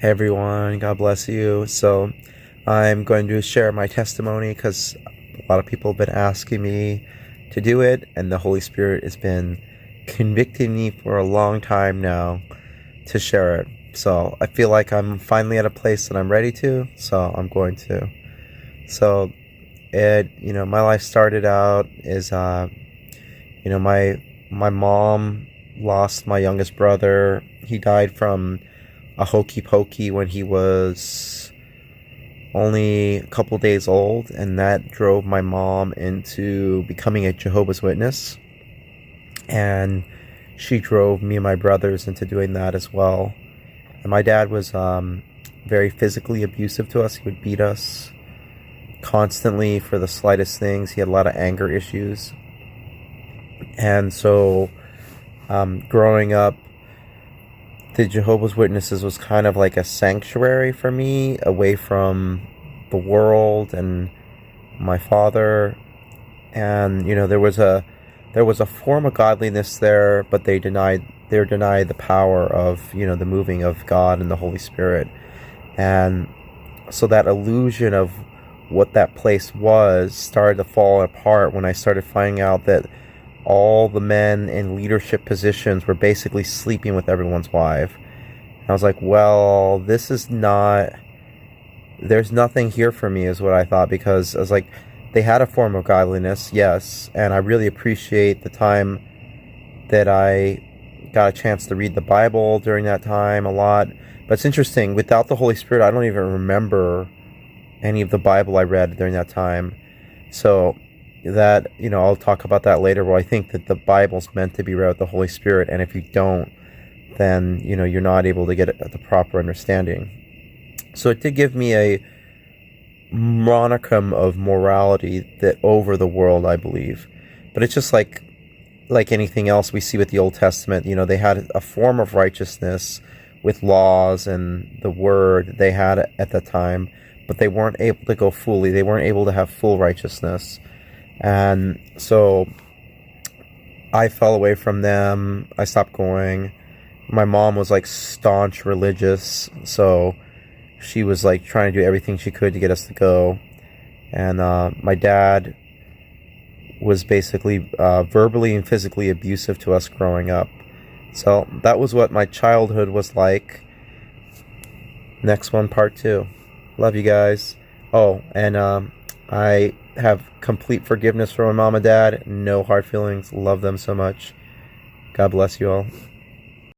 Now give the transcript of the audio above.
Hey everyone, God bless you. So, I'm going to share my testimony because a lot of people have been asking me to do it, and the Holy Spirit has been convicting me for a long time now to share it. So, I feel like I'm finally at a place that I'm ready to, so I'm going to. So, my life started out is, my mom lost my youngest brother. He died from a hokey pokey when he was only a couple days old, and that drove my mom into becoming a Jehovah's Witness, and she drove me and my brothers into doing that as well. And my dad was very physically abusive to us. He would beat us constantly for the slightest things. He had a lot of anger issues, and so growing up, the Jehovah's Witnesses was kind of like a sanctuary for me, away from the world and my father. And there was a form of godliness there, but they denied the power of the moving of God and the Holy Spirit. And so that illusion of what that place was started to fall apart when I started finding out that all the men in leadership positions were basically sleeping with everyone's wife. And I was like, well, there's nothing here for me, is what I thought, because I was like, they had a form of godliness, yes, and I really appreciate the time that I got a chance to read the Bible during that time a lot. But it's interesting, without the Holy Spirit, I don't even remember any of the Bible I read during that time. So that, I'll talk about that later, where I think that the Bible's meant to be read with the Holy Spirit, and if you don't, then, you're not able to get the proper understanding. So it did give me a monicum of morality that over the world, I believe. But it's just like anything else we see with the Old Testament. They had a form of righteousness with laws and the word they had at the time, but they weren't able to go fully. They weren't able to have full righteousness. And so I fell away from them. I stopped going. My mom was like staunch religious, so she was like trying to do everything she could to get us to go. And my dad was basically verbally and physically abusive to us growing up. So that was what my childhood was like. Next one, part 2. Love you guys. Oh, and I have complete forgiveness for my mom and dad. No hard feelings. Love them so much. God bless you all.